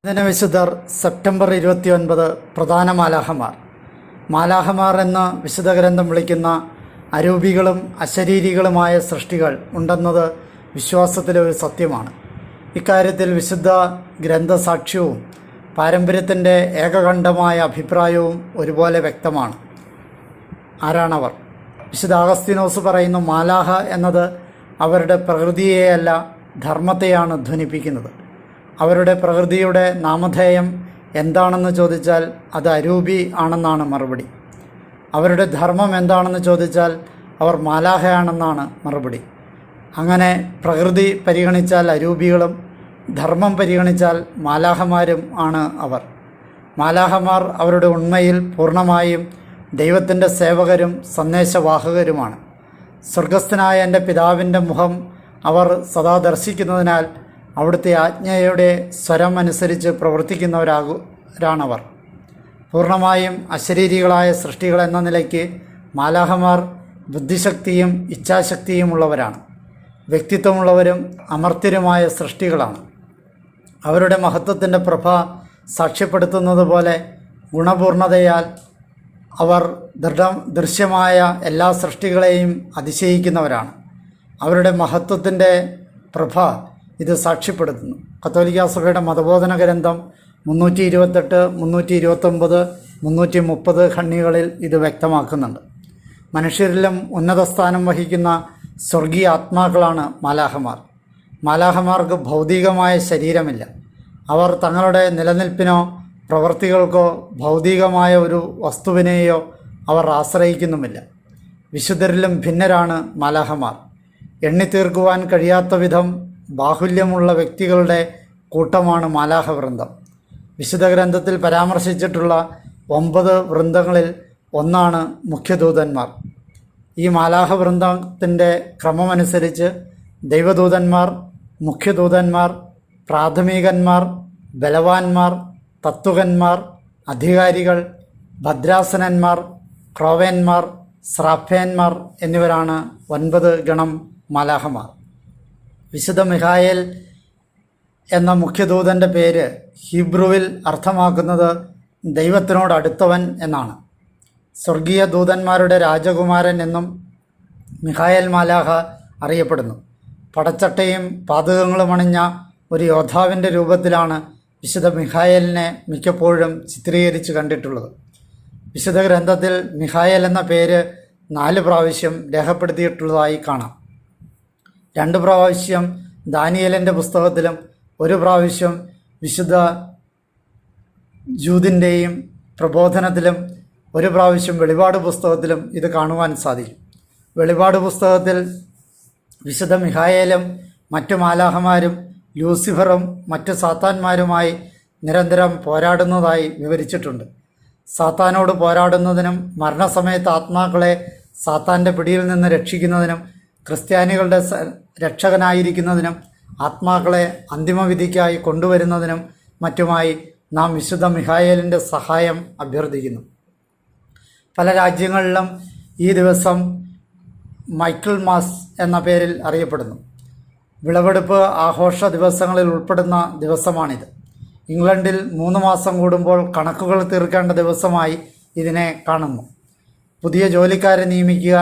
ദിനവിശുദ്ധർ September 29 പ്രധാന മാലാഖമാർ. മാലാഖമാർ എന്ന് വിശുദ്ധ ഗ്രന്ഥം വിളിക്കുന്ന അരൂപികളും അശരീരികളുമായ സൃഷ്ടികൾ ഉണ്ടെന്നത് വിശ്വാസത്തിലെ ഒരു സത്യമാണ്. ഇക്കാര്യത്തിൽ വിശുദ്ധ ഗ്രന്ഥസാക്ഷ്യവും പാരമ്പര്യത്തിൻ്റെ ഏകകണ്ഠമായ അഭിപ്രായവും ഒരുപോലെ വ്യക്തമാണ്. ആരാണവർ? വിശുദ്ധ അഗസ്തീനോസ് പറയുന്നു, മാലാഖ എന്നത് അവരുടെ പ്രകൃതിയെയല്ല ധർമ്മത്തെയാണ് ധ്വനിപ്പിക്കുന്നത്. അവരുടെ പ്രകൃതിയുടെ നാമധേയം എന്താണെന്ന് ചോദിച്ചാൽ അത് അരൂപി ആണെന്നാണ് മറുപടി. അവരുടെ ധർമ്മം എന്താണെന്ന് ചോദിച്ചാൽ അവർ മാലാഖയാണെന്നാണ് മറുപടി. അങ്ങനെ പ്രകൃതി പരിഗണിച്ചാൽ അരൂപികളും ധർമ്മം പരിഗണിച്ചാൽ മാലാഖമാരും ആണ് അവർ. മാലാഖമാർ അവരുടെ ഉണ്മയിൽ പൂർണ്ണമായും ദൈവത്തിൻ്റെ സേവകരും സന്ദേശവാഹകരുമാണ്. സ്വർഗസ്ഥനായ എൻ്റെ പിതാവിൻ്റെ മുഖം അവർ സദാ ദർശിക്കുന്നതിനാൽ അവിടുത്തെ ആജ്ഞയുടെ സ്വരം അനുസരിച്ച് പ്രവർത്തിക്കുന്നവരാണവർ. പൂർണ്ണമായും അശരീരികളായ സൃഷ്ടികൾ എന്ന നിലയ്ക്ക് മാലാഖമാർ ബുദ്ധിശക്തിയും ഇച്ഛാശക്തിയും ഉള്ളവരാണ്. വ്യക്തിത്വമുള്ളവരും അമർത്യരുമായ സൃഷ്ടികളാണ്. അവരുടെ മഹത്വത്തിൻ്റെ പ്രഭ സാക്ഷ്യപ്പെടുത്തുന്നത് പോലെ ഗുണപൂർണതയാൽ അവർ ദൃശ്യമായ എല്ലാ സൃഷ്ടികളെയും അതിശയിക്കുന്നവരാണ്. അവരുടെ മഹത്വത്തിൻ്റെ പ്രഭ ഇത് സാക്ഷ്യപ്പെടുത്തുന്നു. കത്തോലിക്കാ സഭയുടെ മതബോധന ഗ്രന്ഥം 328, 329, 330 ഖണ്ഡികളിൽ ഇത് വ്യക്തമാക്കുന്നുണ്ട്. മനുഷ്യരിലും ഉന്നത സ്ഥാനം വഹിക്കുന്ന സ്വർഗീയ ആത്മാക്കളാണ് മാലാഖമാർ. മാലാഖമാർക്ക് ഭൗതികമായ ശരീരമില്ല. അവർ തങ്ങളുടെ നിലനിൽപ്പിനോ പ്രവൃത്തികൾക്കോ ഭൗതികമായ ഒരു വസ്തുവിനെയോ അവർ ആശ്രയിക്കുന്നുമില്ല. വിശുദ്ധരിലും ഭിന്നരാണ് മാലാഖമാർ. എണ്ണിത്തീർക്കുവാൻ കഴിയാത്ത വിധം ബാഹുല്യമുള്ള വ്യക്തികളുടെ കൂട്ടമാണ് മാലാഖ വൃന്ദം. വിശുദ്ധ ഗ്രന്ഥത്തിൽ പരാമർശിച്ചിട്ടുള്ള 9 വൃന്ദങ്ങളിൽ ഒന്നാണ് മുഖ്യദൂതന്മാർ. ഈ മാലാഖ വൃന്ദത്തിൻ്റെ ക്രമമനുസരിച്ച് ദൈവദൂതന്മാർ, മുഖ്യദൂതന്മാർ, പ്രാഥമികന്മാർ, ബലവാന്മാർ, തത്വകന്മാർ, അധികാരികൾ, ഭദ്രാസനന്മാർ, ക്രോവേന്മാർ, സ്രാഫേന്മാർ എന്നിവരാണ് 9 ഗണം മാലാഖമാർ. വിശുദ്ധ മിഖായേൽ എന്ന മുഖ്യദൂതൻ്റെ പേര് ഹീബ്രുവിൽ അർത്ഥമാക്കുന്നത് ദൈവത്തിനോട് അടുത്തവൻ എന്നാണ്. സ്വർഗീയ ദൂതന്മാരുടെ രാജകുമാരൻ എന്നും മിഖായേൽ മാലാഖ അറിയപ്പെടുന്നു. പടച്ചട്ടയും പാതകങ്ങളും അണിഞ്ഞ ഒരു യോദ്ധാവിൻ്റെ രൂപത്തിലാണ് വിശുദ്ധ മിഖായേലിനെ മിക്കപ്പോഴും ചിത്രീകരിച്ച് കണ്ടിട്ടുള്ളത്. വിശുദ്ധ ഗ്രന്ഥത്തിൽ മിഖായേൽ എന്ന പേര് 4 പ്രാവശ്യം രേഖപ്പെടുത്തിയിട്ടുള്ളതായി കാണാം. 2 പ്രാവശ്യം ദാനിയേലിൻ്റെ പുസ്തകത്തിലും 1 പ്രാവശ്യം വിശുദ്ധ ജൂദിൻ്റെയും പ്രബോധനത്തിലും 1 പ്രാവശ്യം വെളിപാട് പുസ്തകത്തിലും ഇത് കാണുവാൻ സാധിക്കും. വെളിപാട് പുസ്തകത്തിൽ വിശുദ്ധ മിഖായേലും മറ്റു മാലാഖമാരും ലൂസിഫറും മറ്റു സാത്താന്മാരുമായി നിരന്തരം പോരാടുന്നതായി വിവരിച്ചിട്ടുണ്ട്. സാത്താനോട് പോരാടുന്നതിനും മരണസമയത്ത് ആത്മാക്കളെ സാത്താൻ്റെ പിടിയിൽ നിന്ന് രക്ഷിക്കുന്നതിനും ക്രിസ്ത്യാനികളുടെ രക്ഷകനായിരിക്കുന്നതിനും ആത്മാക്കളെ അന്തിമവിധിക്കായി കൊണ്ടുവരുന്നതിനും മറ്റുമായി നാം വിശുദ്ധ മിഖായേലിൻ്റെ സഹായം അഭ്യർത്ഥിക്കുന്നു. പല രാജ്യങ്ങളിലും ഈ ദിവസം മൈക്കിൾ മാസ് എന്ന പേരിൽ അറിയപ്പെടുന്നു. വിളവെടുപ്പ് ആഘോഷ ദിവസങ്ങളിൽ ഉൾപ്പെടുന്ന ദിവസമാണിത്. ഇംഗ്ലണ്ടിൽ 3 മാസം കൂടുമ്പോൾ കണക്കുകൾ തീർക്കേണ്ട ദിവസമായി ഇതിനെ കാണുന്നു. പുതിയ ജോലിക്കാരെ നിയമിക്കുക,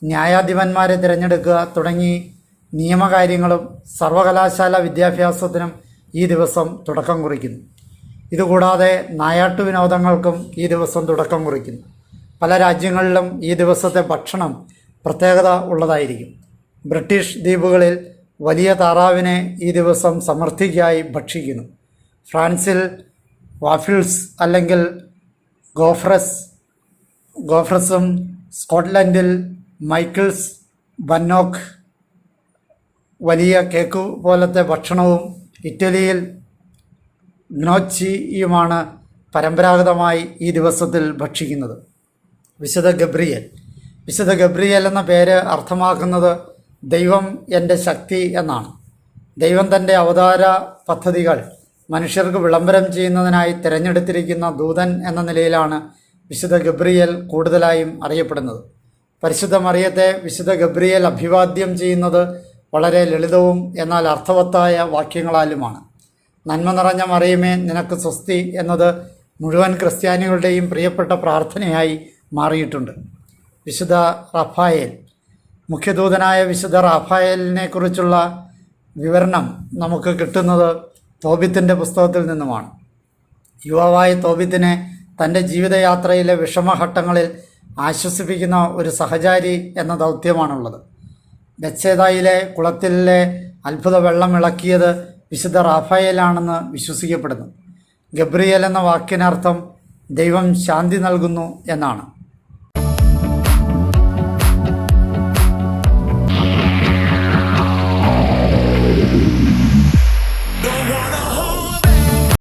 ന്യായാധിപന്മാരെ തിരഞ്ഞെടുക്കുക തുടങ്ങി നിയമകാര്യങ്ങളും സർവകലാശാല വിദ്യാഭ്യാസത്തിനും ഈ ദിവസം തുടക്കം കുറിക്കുന്നു. ഇതുകൂടാതെ നായാട്ടു വിനോദങ്ങൾക്കും ഈ ദിവസം തുടക്കം കുറിക്കുന്നു. പല രാജ്യങ്ങളിലും ഈ ദിവസത്തെ ഭക്ഷണം പ്രത്യേകത ഉള്ളതായിരിക്കും. ബ്രിട്ടീഷ് ദ്വീപുകളിൽ വലിയ താറാവിനെ ഈ ദിവസം സമൃദ്ധിക്കായി ഭക്ഷിക്കുന്നു. ഫ്രാൻസിൽ വാഫിൾസ് അല്ലെങ്കിൽ ഗോഫ്രസും, സ്കോട്ട്ലൻഡിൽ മൈക്കിൾസ് ബന്നോക്ക് വലിയ കേക്ക് പോലത്തെ ഭക്ഷണവും, ഇറ്റലിയിൽ ഗ്നോച്ചിയുമാണ് പരമ്പരാഗതമായി ഈ ദിവസത്തിൽ ഭക്ഷിക്കുന്നത്. വിശുദ്ധ ഗബ്രിയേൽ എന്ന പേര് അർത്ഥമാക്കുന്നത് ദൈവം എൻ്റെ ശക്തി എന്നാണ്. ദൈവം തൻ്റെ അവതാര പദ്ധതികൾ മനുഷ്യർക്ക് വിളംബരം ചെയ്യുന്നതിനായി തിരഞ്ഞെടുത്തിരിക്കുന്ന ദൂതൻ എന്ന നിലയിലാണ് വിശുദ്ധ ഗബ്രിയേൽ കൂടുതലായും അറിയപ്പെടുന്നത്. പരിശുദ്ധ മറിയത്തെ വിശുദ്ധ ഗബ്രിയേൽ അഭിവാദ്യം ചെയ്യുന്നത് വളരെ ലളിതവും എന്നാൽ അർത്ഥവത്തായ വാക്യങ്ങളാലുമാണ്. നന്മ നിറഞ്ഞ മറിയമേ നിനക്ക് സ്വസ്തി എന്നത് മുഴുവൻ ക്രിസ്ത്യാനികളുടെയും പ്രിയപ്പെട്ട പ്രാർത്ഥനയായി മാറിയിട്ടുണ്ട്. വിശുദ്ധ റഫായേൽ, മുഖ്യദൂതനായ വിശുദ്ധ റഫായേലിനെ കുറിച്ചുള്ള വിവരണം നമുക്ക് കിട്ടുന്നത് തോബിത്തിൻ്റെ പുസ്തകത്തിൽ നിന്നുമാണ്. യുവാവായ തോബിത്തിനെ തൻ്റെ ജീവിതയാത്രയിലെ വിഷമഘട്ടങ്ങളിൽ ആശ്വസിപ്പിക്കുന്ന ഒരു സഹചാരി എന്ന ദൗത്യമാണുള്ളത്. ബെത്സേദയിലെ കുളത്തിലെ അത്ഭുത വെള്ളം ഇളക്കിയത് വിശുദ്ധ റാഫായേലാണെന്ന് വിശ്വസിക്കപ്പെടുന്നു. ഗബ്രിയേൽ എന്ന വാക്കിനർത്ഥം ദൈവം ശാന്തി നൽകുന്നു എന്നാണ്.